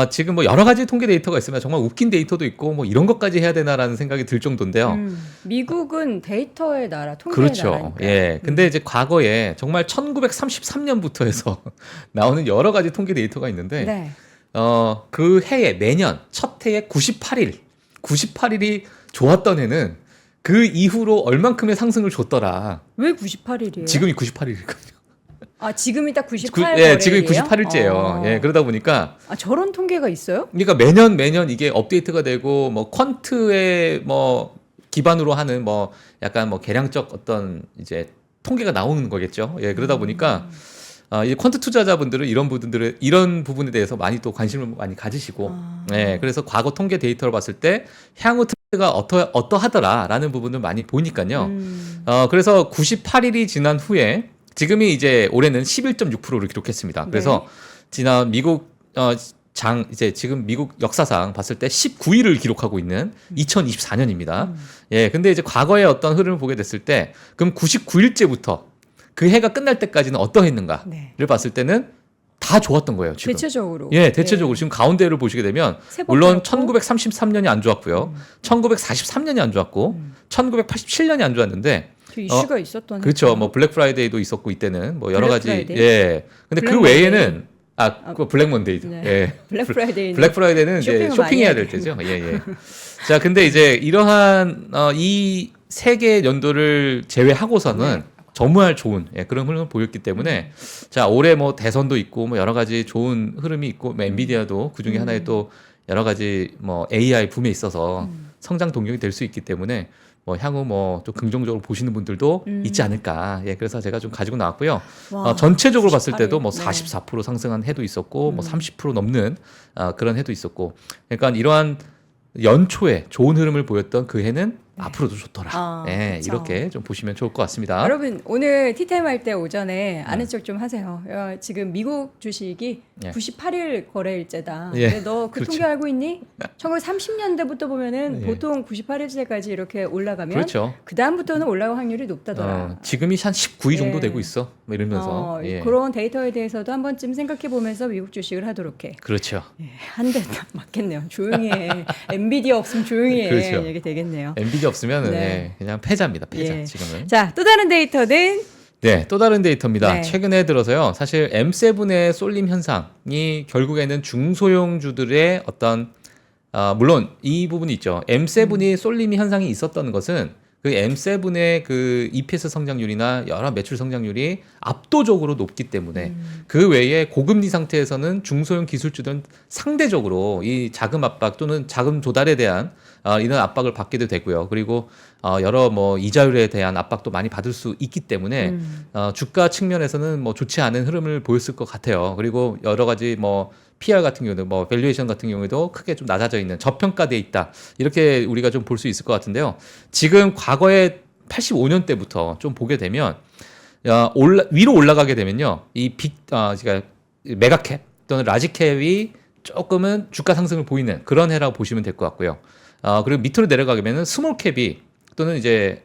지금 뭐 여러 가지 통계 데이터가 있으면 정말 웃긴 데이터도 있고 뭐 이런 것까지 해야 되나라는 생각이 들 정도인데요. 미국은 데이터의 나라, 통계의 그렇죠. 나라니까. 예. 근데 이제 과거에 정말 1933년부터 해서 나오는 여러 가지 통계 데이터가 있는데 네. 그 해에 매년 첫 해에 98일이 좋았던 해는 그 이후로 얼만큼의 상승을 줬더라. 왜 98일이에요? 지금이 98일이거든요. 아, 지금이 딱 98일. 예, 지금이 98일째예요. 예, 그러다 보니까 저런 통계가 있어요? 그러니까 매년 이게 업데이트가 되고 뭐 퀀트에 뭐 기반으로 하는 뭐 약간 뭐 계량적 어떤 이제 통계가 나오는 거겠죠. 예, 그러다 보니까 이 퀀트 투자자분들은 이런 부분에 대해서 많이 또 관심을 많이 가지시고, 예, 그래서 과거 통계 데이터를 봤을 때 향후 트렌드가 어떠하더라라는 부분을 많이 보니까요. 그래서 98일이 지난 후에 지금이 이제 올해는 11.6%를 기록했습니다. 그래서 지난 미국 이제 지금 미국 역사상 봤을 때 19위를 기록하고 있는 2024년입니다. 예, 근데 이제 과거의 어떤 흐름을 보게 됐을 때 그럼 99일째부터 그 해가 끝날 때까지는 어떠했는가를 네. 봤을 때는 다 좋았던 거예요, 지금. 대체적으로. 예, 대체적으로 지금 가운데를 보시게 되면 세번 물론 그렇고. 1933년이 안 좋았고요. 1943년이 안 좋았고 1987년이 안 좋았는데 그 이슈가 있었던. 그렇죠. 뭐 블랙 프라이데이도 있었고 이때는 뭐 여러 블랙 가지 프라이데이? 예. 근데 그 블랙 외에는 그 블랙 먼데이도. 네. 예. 블랙 프라이데이는 블랙 프라이데이는 이제 쇼핑을 많이 쇼핑해야 해야 될 때죠. 예, 예. 자, 근데 이제 이러한 이 세 개 연도를 제외하고서는 정말 좋은 그런 흐름을 보였기 때문에 자, 올해 뭐 대선도 있고 뭐 여러 가지 좋은 흐름이 있고 뭐 엔비디아도 그 중에 하나의 또 여러 가지 뭐 AI 붐에 있어서 성장 동력이 될 수 있기 때문에 뭐 향후 뭐 좀 긍정적으로 보시는 분들도 있지 않을까. 예, 그래서 제가 좀 가지고 나왔고요. 와, 전체적으로 봤을 때도 뭐 네. 44% 상승한 해도 있었고 뭐 30% 넘는 그런 해도 있었고. 그러니까 이러한 연초에 좋은 흐름을 보였던 그 해는 앞으로도 좋더라. 예, 그쵸. 이렇게 좀 보시면 좋을 것 같습니다. 여러분 오늘 티타임 할 때 오전에 아는 척 좀 하세요. 지금 미국 주식이 예. 98일 거래일째다. 예. 근데 너 그 그렇죠. 통계 알고 있니? 1930년대부터 보면은 예. 보통 98일째까지 이렇게 올라가면 그렇죠. 그 다음부터는 올라갈 확률이 높다더라. 지금이 한 19위 정도 예. 되고 있어. 뭐 이러면서. 예. 그런 데이터에 대해서도 한 번쯤 생각해 보면서 미국 주식을 하도록 해. 그렇죠. 한 대 맞겠네요. 조용히 해. 엔비디아 없으면 조용히 해. 그렇죠. 얘기 되겠네요. 엔비디아 없으면 네. 그냥 패자입니다. 패자 예. 지금은. 자, 또 다른 데이터는 네, 또 다른 데이터입니다. 네. 최근에 들어서요. 사실 M7의 쏠림 현상이 결국에는 중소형주들의 어떤 물론 이 부분이 있죠. M7이 쏠림 현상이 있었던 것은 그 M7의 그 EPS 성장률이나 여러 매출 성장률이 압도적으로 높기 때문에 그 외에 고금리 상태에서는 중소형 기술주들은 상대적으로 이 자금 압박 또는 자금 조달에 대한 이런 압박을 받게도 되고요. 그리고 여러 뭐 이자율에 대한 압박도 많이 받을 수 있기 때문에 주가 측면에서는 뭐 좋지 않은 흐름을 보였을 것 같아요. 그리고 여러 가지 뭐 PR 같은 경우도 뭐 밸류에이션 같은 경우에도 크게 좀 낮아져 있는 저평가돼 있다. 이렇게 우리가 좀 볼 수 있을 것 같은데요. 지금 과거에 85년대부터 좀 보게 되면 위로 올라가게 되면요. 그러니까 메가캡 또는 라지캡이 조금은 주가 상승을 보이는 그런 해라고 보시면 될 것 같고요. 그리고 밑으로 내려가면은 스몰캡이 또는 이제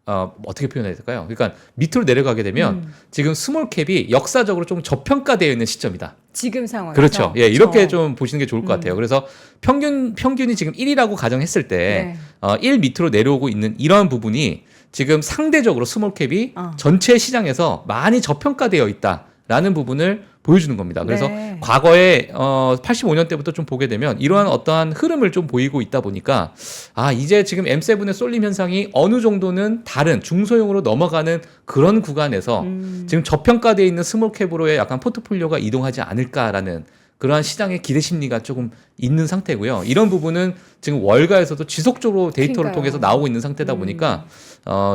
어떻게 표현해야 될까요? 그러니까 밑으로 내려가게 되면 지금 스몰캡이 역사적으로 좀 저평가되어 있는 시점이다. 지금 상황에서. 그렇죠. 예, 이렇게 그렇죠. 좀 보시는 게 좋을 것 같아요. 그래서 평균이 지금 1이라고 가정했을 때, 네. 1 밑으로 내려오고 있는 이러한 부분이 지금 상대적으로 스몰캡이 어. 전체 시장에서 많이 저평가되어 있다라는 부분을 보여주는 겁니다. 그래서 네. 과거에 85년 때부터 좀 보게 되면 이러한 어떠한 흐름을 좀 보이고 있다 보니까 이제 지금 M7의 쏠림 현상이 어느 정도는 다른 중소형으로 넘어가는 그런 구간에서 지금 저평가되어 있는 스몰캡으로의 약간 포트폴리오가 이동하지 않을까라는 그러한 시장의 기대 심리가 조금 있는 상태고요. 이런 부분은 지금 월가에서도 지속적으로 데이터를 그러니까요. 통해서 나오고 있는 상태다 보니까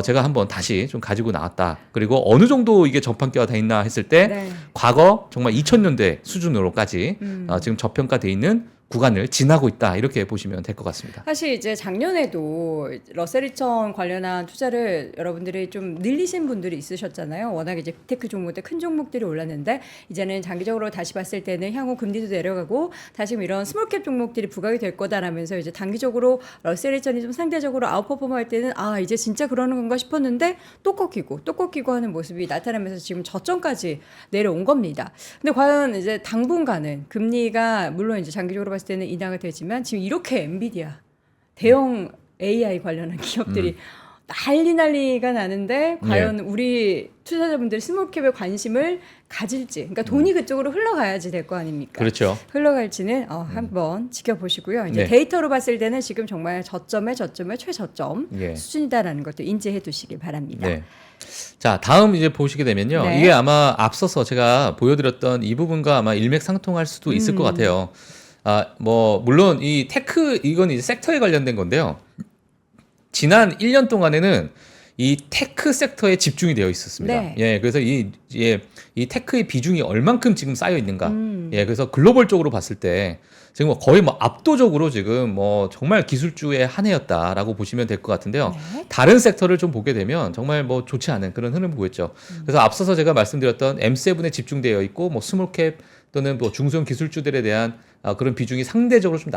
제가 한번 다시 좀 가지고 나왔다. 그리고 어느 정도 이게 저평가가 돼 있나 했을 때 네. 과거 정말 2000년대 수준으로까지 지금 저평가돼 있는 구간을 지나고 있다. 이렇게 보시면 될 것 같습니다. 사실 이제 작년에도 러셀 2000 관련한 투자를 여러분들이 좀 늘리신 분들이 있으셨잖아요. 워낙 이제 빅테크 종목들 큰 종목들이 올랐는데 이제는 장기적으로 다시 봤을 때는 향후 금리도 내려가고 다시 이런 스몰캡 종목들이 부각이 될 거다라면서 이제 단기적으로 러셀 2000이 좀 상대적으로 아웃퍼폼 할 때는 이제 진짜 그러는 건가 싶었는데 또 꺾이고 하는 모습이 나타나면서 지금 저점까지 내려온 겁니다. 근데 과연 이제 당분간은 금리가 물론 이제 장기적으로 봤을 때는 인하가 되지만 지금 이렇게 엔비디아 대형 AI 관련한 기업들이 난리가 나는데 과연 우리 투자자분들이 스몰캡에 관심을 가질지, 그러니까 돈이 그쪽으로 흘러가야지 될 거 아닙니까? 그렇죠. 흘러갈지는 한번 지켜보시고요. 이제 네. 데이터로 봤을 때는 지금 정말 저점의 최저점 예. 수준이다라는 것도 인지해 두시길 바랍니다. 네. 자, 다음 이제 보시게 되면요. 네. 이게 아마 앞서서 제가 보여드렸던 이 부분과 아마 일맥상통할 수도 있을 것 같아요. 물론 이 테크, 이건 이제 섹터에 관련된 건데요. 지난 1년 동안에는 이 테크 섹터에 집중이 되어 있었습니다. 네. 예, 그래서 이 테크의 비중이 얼만큼 지금 쌓여 있는가. 예, 그래서 글로벌적으로 봤을 때 지금 거의 압도적으로 지금 정말 기술주의 한 해였다라고 보시면 될 것 같은데요. 네. 다른 섹터를 좀 보게 되면 정말 좋지 않은 그런 흐름을 보였죠. 그래서 앞서서 제가 말씀드렸던 M7에 집중되어 있고 스몰캡 또는 중소형 기술주들에 대한 그런 비중이 상대적으로 좀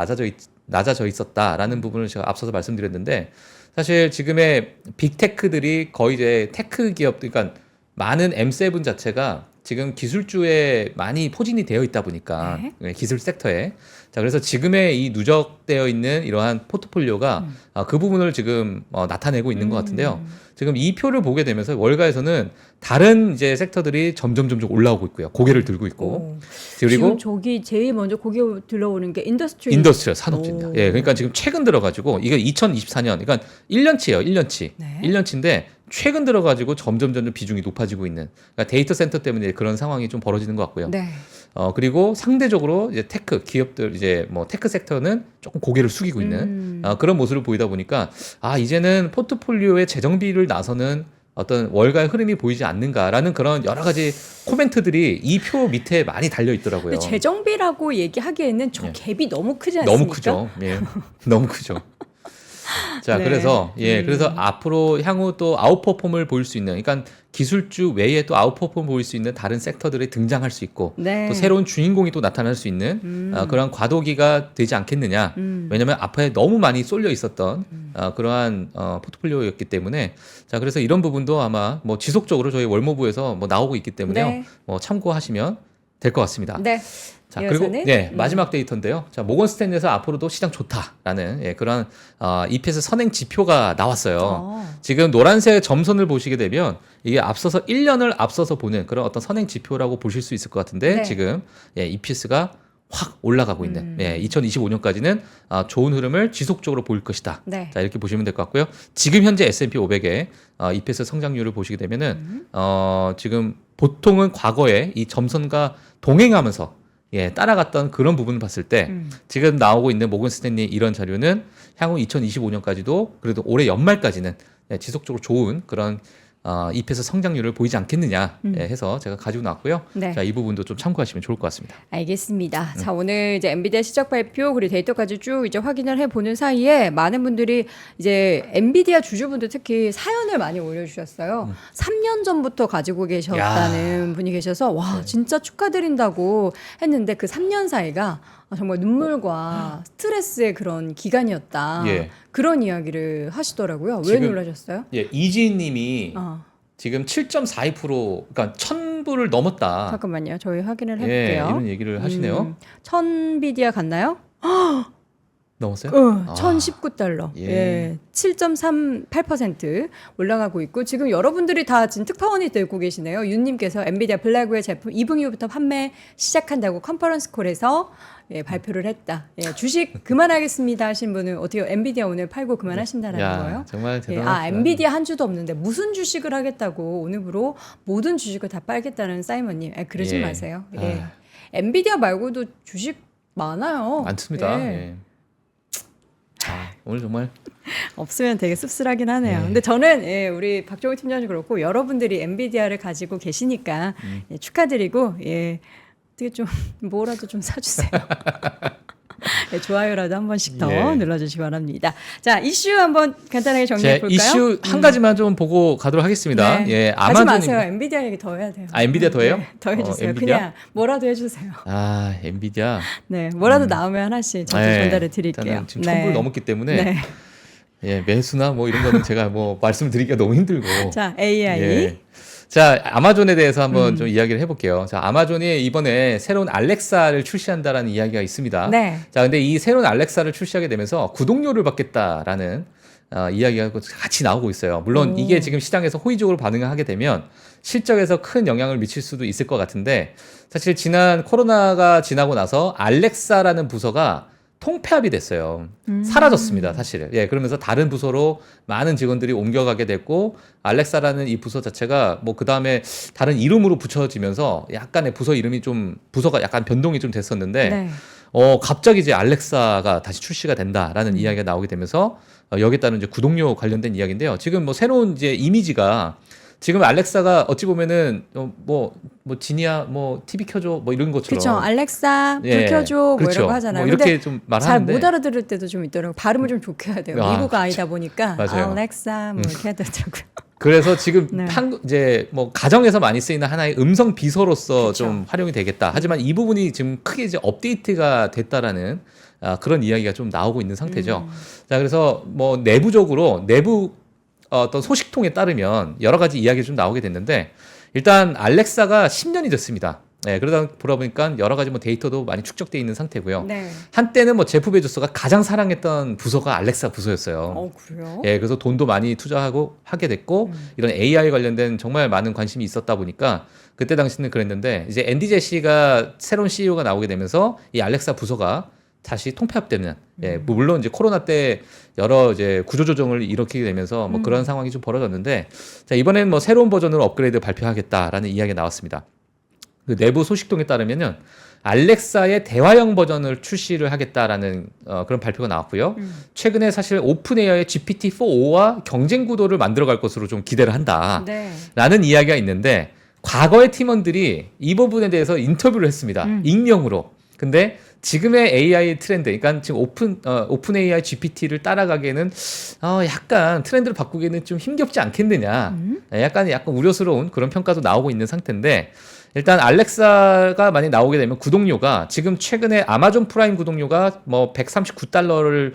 낮아져 있었다라는 부분을 제가 앞서서 말씀드렸는데 사실 지금의 빅테크들이 거의 이제 테크 기업, 그러니까 많은 M7 자체가 지금 기술주에 많이 포진이 되어 있다 보니까 네. 기술 섹터에 그래서 지금의 이 누적되어 있는 이러한 포트폴리오가 그 부분을 지금 나타내고 있는 것 같은데요. 지금 이 표를 보게 되면서 월가에서는 다른 이제 섹터들이 점점 올라오고 있고요. 고개를 들고 있고 그리고 지금 저기 제일 먼저 고개 들어오는 게 인더스트리 산업주입니다. 예, 그러니까 지금 최근 들어가지고 이게 2024년, 그러니까 1년치예요, 1년치. 네. 1년치인데 최근 들어가지고 점점 비중이 높아지고 있는 그러니까 데이터 센터 때문에 그런 상황이 좀 벌어지는 것 같고요. 네. 그리고 상대적으로 이제 테크 기업들 이제 테크 섹터는 조금 고개를 숙이고 있는 그런 모습을 보이다 보니까 이제는 포트폴리오의 재정비를 나서는 어떤 월가의 흐름이 보이지 않는가라는 그런 여러 가지 코멘트들이 이 표 밑에 많이 달려 있더라고요. 근데 재정비라고 얘기하기에는 저 예. 갭이 너무 크지 않습니까? 너무 크죠. 예. 너무 크죠. 자, 네. 그래서 앞으로 향후 또 아웃퍼폼을 보일 수 있는, 그러니까 기술주 외에 또 아웃퍼폼을 보일 수 있는 다른 섹터들이 등장할 수 있고, 네. 또 새로운 주인공이 또 나타날 수 있는 그런 과도기가 되지 않겠느냐. 왜냐하면 앞에 너무 많이 쏠려 있었던 그러한 포트폴리오였기 때문에, 자, 그래서 이런 부분도 아마 지속적으로 저희 월모부에서 나오고 있기 때문에요. 네. 참고하시면 될 것 같습니다. 네. 자, 그리고 이어서는 마지막 데이터인데요. 자, 모건 스탠리에서 앞으로도 시장 좋다라는 그런 EPS 선행 지표가 나왔어요. 지금 노란색 점선을 보시게 되면 이게 앞서서 1년을 앞서서 보는 그런 어떤 선행 지표라고 보실 수 있을 것 같은데 네. 지금 EPS가 확 올라가고 있는 2025년까지는 좋은 흐름을 지속적으로 보일 것이다. 네. 자, 이렇게 보시면 될 것 같고요. 지금 현재 S&P 500의 EPS 성장률을 보시게 되면은 지금 보통은 과거에 이 점선과 동행하면서 따라갔던 그런 부분을 봤을 때 지금 나오고 있는 모건 스탠리 이런 자료는 향후 2025년까지도 그래도 올해 연말까지는 지속적으로 좋은 그런 EPS 성장률을 보이지 않겠느냐 해서 제가 가지고 나왔고요. 네. 자, 이 부분도 좀 참고하시면 좋을 것 같습니다. 알겠습니다. 자, 오늘 이제 엔비디아 시작 발표 그리고 데이터까지 쭉 이제 확인을 해보는 사이에 많은 분들이 이제 엔비디아 주주분들 특히 사연을 많이 올려주셨어요. 3년 전부터 가지고 계셨다는 분이 계셔서 와 진짜 축하드린다고 했는데 그 3년 사이가 정말 눈물과 스트레스의 그런 기간이었다. 예. 그런 이야기를 하시더라고요. 왜 지금- 놀라셨어요? 예, 이지님이 어, 지금 7.42%, 그러니까 1,000불을 넘었다. 잠깐만요. 저희 확인을 예, 해볼게요. 이런 얘기를 하시네요. 천비디아 갔나요? 넘었어요? 1019달러. 예. 예. 7.38% 올라가고 있고 지금 여러분들이 다 지금 특파원이 되고 계시네요. 윤님께서 엔비디아 블랙웨어 제품 2분 이후부터 판매 시작한다고 컨퍼런스 콜에서 예, 발표를 했다. 예, 주식 그만하겠습니다 하신 분은 어떻게 엔비디아 오늘 팔고 그만하신다는 야, 거예요? 정말 예, 대단하다. 엔비디아 한 주도 없는데 무슨 주식을 하겠다고 오늘부로 모든 주식을 다 빨겠다는 사이먼님. 그러지 예. 마세요. 예. 아. 엔비디아 말고도 주식 많아요. 많습니다. 예. 예. 오늘 정말 없으면 되게 씁쓸하긴 하네요. 네. 근데 저는 예, 우리 박종훈 팀장님 그렇고 여러분들이 엔비디아를 가지고 계시니까 예, 축하드리고 예, 어떻게 좀 뭐라도 좀 사주세요. 예, 좋아요라도 한 번씩 더 예. 눌러주시기 바랍니다. 자 이슈 한번 간단하게 정리해 제 볼까요? 이슈 한 가지만 좀 보고 가도록 하겠습니다. 네. 예, 가지 아마존이 마세요. 엔비디아 얘기 더 해야 돼요. 엔비디아 더 해요? 네, 더 해주세요. 엔비디아? 그냥 뭐라도 해주세요. 엔비디아. 네, 뭐라도 나오면 하나씩 저도 네, 전달해 드릴게요. 일단은 지금 1,000불 넘었기 때문에 네. 예, 매수나 뭐 이런 거는 제가 뭐 말씀드리기가 너무 힘들고. 자 AI. 예. 자, 아마존에 대해서 한번 좀 이야기를 해볼게요. 자, 아마존이 이번에 새로운 알렉사를 출시한다라는 이야기가 있습니다. 네. 자, 근데 이 새로운 알렉사를 출시하게 되면서 구독료를 받겠다라는 이야기가 같이 나오고 있어요. 물론 이게 지금 시장에서 호의적으로 반응을 하게 되면 실적에서 큰 영향을 미칠 수도 있을 것 같은데 사실 지난 코로나가 지나고 나서 알렉사라는 부서가 통폐합이 됐어요. 사라졌습니다, 사실은. 예, 그러면서 다른 부서로 많은 직원들이 옮겨가게 됐고, 알렉사라는 이 부서 자체가 뭐 그 다음에 다른 이름으로 붙여지면서 약간의 부서 이름이 좀, 부서가 약간 변동이 좀 됐었는데, 네. 갑자기 이제 알렉사가 다시 출시가 된다라는 이야기가 나오게 되면서, 여기에 따른 이제 구독료 관련된 이야기인데요. 지금 뭐 새로운 이제 이미지가 지금 알렉사가 어찌 보면은 뭐 지니야 뭐 TV 켜줘 뭐 이런 것처럼 그렇죠. 알렉사 불 예, 켜줘 뭐 그렇죠. 이런 거 하잖아요. 뭐 이렇게 근데 좀 잘 말하는데 못 알아들을 때도 좀 있더라고요. 발음을 좀 좋게 해야 돼요. 아, 미국 아이다 보니까 맞아요. 알렉사 뭐 이렇게 해야 되더라고요. 그래서 지금 네. 이제 뭐 가정에서 많이 쓰이는 하나의 음성 비서로서 그쵸. 좀 활용이 되겠다. 하지만 이 부분이 지금 크게 이제 업데이트가 됐다라는 그런 이야기가 좀 나오고 있는 상태죠. 자, 그래서 뭐 내부 어떤 소식통에 따르면 여러 가지 이야기가 좀 나오게 됐는데 일단 알렉사가 10년이 됐습니다. 네, 그러다 보니까 여러 가지 뭐 데이터도 많이 축적돼 있는 상태고요. 네. 한때는 뭐 제프 베조스가 가장 사랑했던 부서가 알렉사 부서였어요. 그래요? 예, 그래서 돈도 많이 투자하고 하게 됐고 이런 AI 관련된 정말 많은 관심이 있었다 보니까 그때 당시는 그랬는데 이제 앤디 제시가 새로운 CEO가 나오게 되면서 이 알렉사 부서가 다시 통폐합되는 예, 뭐 물론 이제 코로나 때 여러 이제 구조조정을 일으키게 되면서 뭐 그런 상황이 좀 벌어졌는데 자, 이번에는 뭐 새로운 버전으로 업그레이드 발표하겠다라는 이야기가 나왔습니다. 그 내부 소식통에 따르면은 알렉사의 대화형 버전을 출시를 하겠다라는 그런 발표가 나왔고요. 최근에 사실 오픈 AI의 GPT-4.5와 경쟁 구도를 만들어갈 것으로 좀 기대를 한다라는 네. 이야기가 있는데 과거의 팀원들이 이 부분에 대해서 인터뷰를 했습니다. 익명으로. 근데 지금의 AI 트렌드, 그러니까 지금 오픈 AI GPT를 따라가기에는 약간 트렌드를 바꾸기에는 좀 힘겹지 않겠느냐. 약간 우려스러운 그런 평가도 나오고 있는 상태인데 일단 알렉사가 만약 나오게 되면 구독료가 지금 최근에 아마존 프라임 구독료가 뭐 139달러를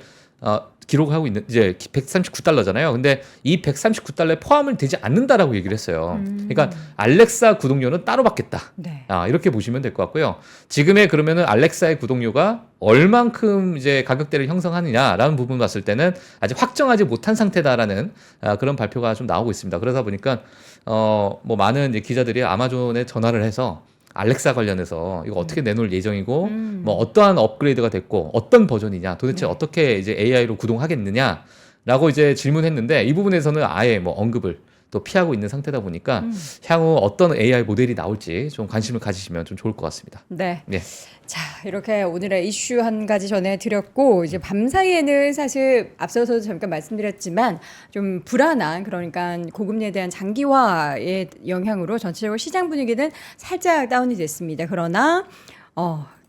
기록하고 있는 이제 139달러잖아요. 근데 이 139달러에 포함은 되지 않는다라고 얘기를 했어요. 그러니까 알렉사 구독료는 따로 받겠다. 네. 이렇게 보시면 될 것 같고요. 지금의 그러면은 알렉사의 구독료가 얼만큼 이제 가격대를 형성하느냐라는 부분 봤을 때는 아직 확정하지 못한 상태다라는 그런 발표가 좀 나오고 있습니다. 그러다 보니까 뭐 많은 이제 기자들이 아마존에 전화를 해서 알렉사 관련해서 이거 어떻게 내놓을 예정이고 뭐 어떠한 업그레이드가 됐고 어떤 버전이냐 도대체 어떻게 이제 AI로 구동하겠느냐라고 이제 질문했는데 이 부분에서는 아예 뭐 언급을 또 피하고 있는 상태다 보니까 향후 어떤 AI 모델이 나올지 좀 관심을 가지시면 좀 좋을 것 같습니다. 네. 네. 자, 이렇게 오늘의 이슈 한 가지 전해드렸고, 이제 밤 사이에는 사실 앞서서도 잠깐 말씀드렸지만, 좀 불안한, 그러니까 고금리에 대한 장기화의 영향으로 전체적으로 시장 분위기는 살짝 다운이 됐습니다. 그러나,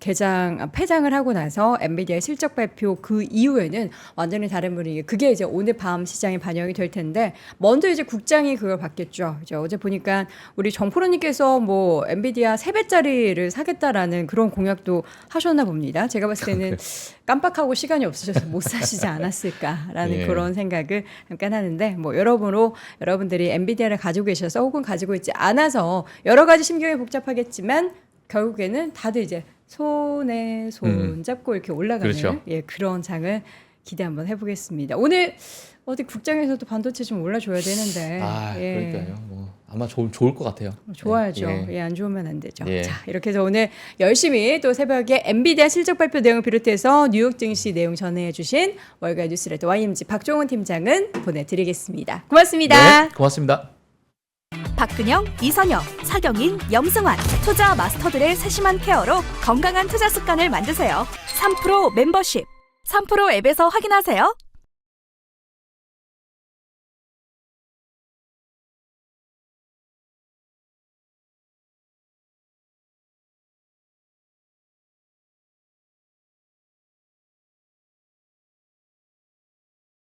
폐장을 하고 나서 엔비디아의 실적 발표 그 이후에는 완전히 다른 분위기. 그게 이제 오늘 밤 시장에 반영이 될 텐데 먼저 이제 국장이 그걸 받겠죠. 이제 어제 보니까 우리 정프로님께서 뭐 엔비디아 3배짜리를 사겠다라는 그런 공약도 하셨나 봅니다. 제가 봤을 때는 깜빡하고 시간이 없으셔서 못 사시지 않았을까라는 예. 그런 생각을 잠깐 하는데 뭐 여러분들이 엔비디아를 가지고 계셔서 혹은 가지고 있지 않아서 여러 가지 심경이 복잡하겠지만 결국에는 다들 이제 손에 손 잡고 이렇게 올라가는 그렇죠. 예, 그런 장을 기대 한번 해보겠습니다. 오늘 어디 국장에서도 반도체 좀 올라줘야 되는데 그러니까요. 뭐 아마 좋을 것 같아요. 좋아야죠. 예. 예, 안 좋으면 안 되죠. 예. 자, 이렇게 해서 오늘 열심히 또 새벽에 엔비디아 실적 발표 내용을 비롯해서 뉴욕 증시 내용 전해해 주신 월간 뉴스레터 YMG 박종훈 팀장은 보내드리겠습니다. 고맙습니다. 네, 고맙습니다. 박근영, 이선영, 사경인, 염승환 투자 마스터들의 세심한 케어로 건강한 투자 습관을 만드세요. 3프로 멤버십 3프로 앱에서 확인하세요.